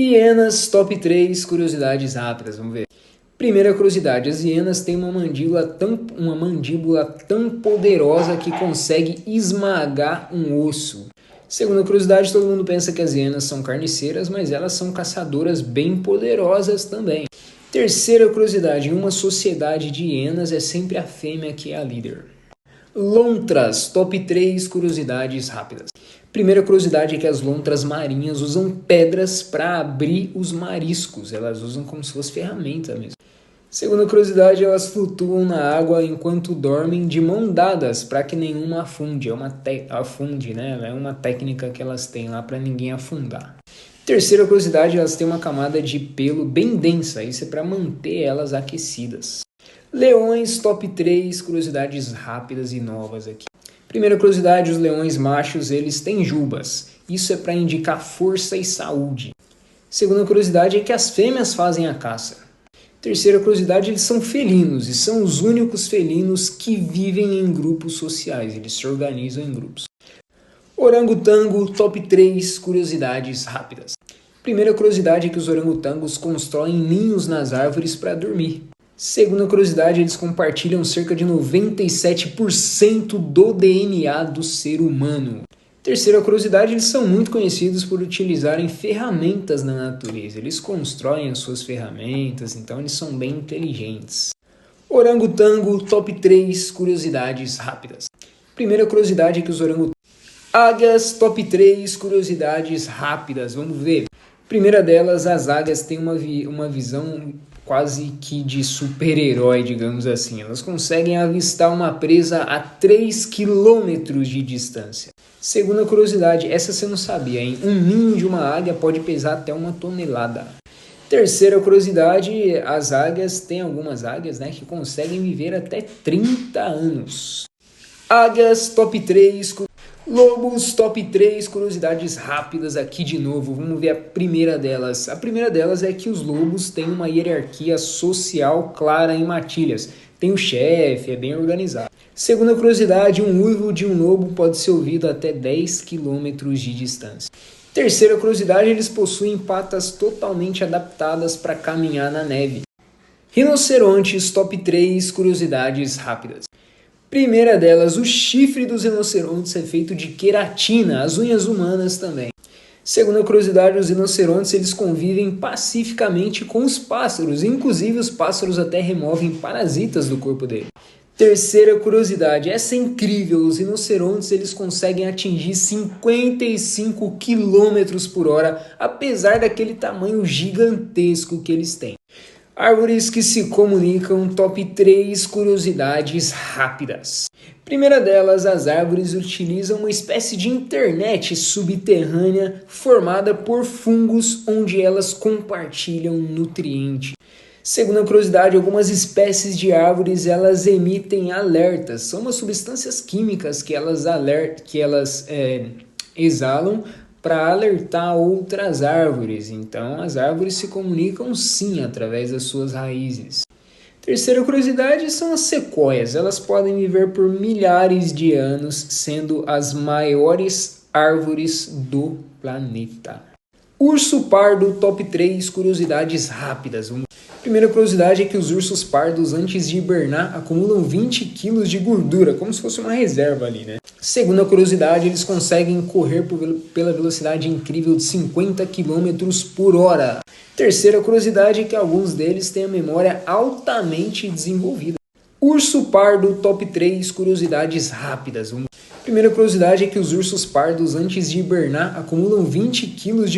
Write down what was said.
Hienas, top 3 curiosidades rápidas, vamos ver. Primeira curiosidade, as hienas têm uma mandíbula tão poderosa que consegue esmagar um osso. Segunda curiosidade, todo mundo pensa que as hienas são carniceiras, mas elas são caçadoras bem poderosas também. Terceira curiosidade, em uma sociedade de hienas é sempre a fêmea que é a líder. Lontras, top 3 curiosidades rápidas. Primeira curiosidade é que as lontras marinhas usam pedras para abrir os mariscos. Elas usam como se fosse ferramenta mesmo. Segunda curiosidade, elas flutuam na água enquanto dormem de mão dadas para que nenhuma afunde. É uma técnica que elas têm lá para ninguém afundar. Terceira curiosidade, elas têm uma camada de pelo bem densa. Isso é para manter elas aquecidas. Leões, top 3 curiosidades rápidas e novas aqui. Primeira curiosidade, os leões machos, eles têm jubas. Isso é para indicar força e saúde. Segunda curiosidade é que as fêmeas fazem a caça. Terceira curiosidade, eles são felinos e são os únicos felinos que vivem em grupos sociais. Eles se organizam em grupos. Orangotango, top 3 curiosidades rápidas. Primeira curiosidade é que os orangotangos constroem ninhos nas árvores para dormir. Segunda curiosidade, eles compartilham cerca de 97% do DNA do ser humano. Terceira curiosidade, eles são muito conhecidos por utilizarem ferramentas na natureza. Eles constroem as suas ferramentas, então eles são bem inteligentes. Orangotango, top 3 curiosidades rápidas. Primeira curiosidade é que os orangotangos... Águias, top 3 curiosidades rápidas, vamos ver. Primeira delas, as águias têm uma visão quase que de super-herói, digamos assim. Elas conseguem avistar uma presa a 3 km de distância. Segunda curiosidade, essa você não sabia, hein? Um ninho de uma águia pode pesar até 1 tonelada. Terceira curiosidade, tem algumas águias, né, que conseguem viver até 30 anos. Águias, top 3 Lobos, top 3 curiosidades rápidas aqui de novo. Vamos ver a primeira delas. A primeira delas é que os lobos têm uma hierarquia social clara em matilhas. Tem o chefe, é bem organizado. Segunda curiosidade, um uivo de um lobo pode ser ouvido até 10 km de distância. Terceira curiosidade, eles possuem patas totalmente adaptadas para caminhar na neve. Rinocerontes, top 3 curiosidades rápidas. Primeira delas, o chifre dos rinocerontes é feito de queratina, as unhas humanas também. Segunda curiosidade, os rinocerontes eles convivem pacificamente com os pássaros, inclusive os pássaros até removem parasitas do corpo dele. Terceira curiosidade, essa é incrível, os rinocerontes eles conseguem atingir 55 km por hora, apesar daquele tamanho gigantesco que eles têm. Árvores que se comunicam, top 3 curiosidades rápidas. Primeira delas, as árvores utilizam uma espécie de internet subterrânea formada por fungos onde elas compartilham nutrientes. Segunda curiosidade, algumas espécies de árvores elas emitem alertas. São umas substâncias químicas que elas exalam para alertar outras árvores. Então, as árvores se comunicam sim através das suas raízes. Terceira curiosidade são as sequoias. Elas podem viver por milhares de anos, sendo as maiores árvores do planeta. Urso pardo, top 3 curiosidades rápidas. Primeira curiosidade é que os ursos pardos, antes de hibernar, acumulam 20 kg de gordura, como se fosse uma reserva ali, né? Segunda curiosidade, eles conseguem correr pela velocidade incrível de 50 km por hora. Terceira curiosidade é que alguns deles têm a memória altamente desenvolvida. Urso pardo, top 3 curiosidades rápidas. Primeira curiosidade é que os ursos pardos, antes de hibernar, acumulam 20 kg de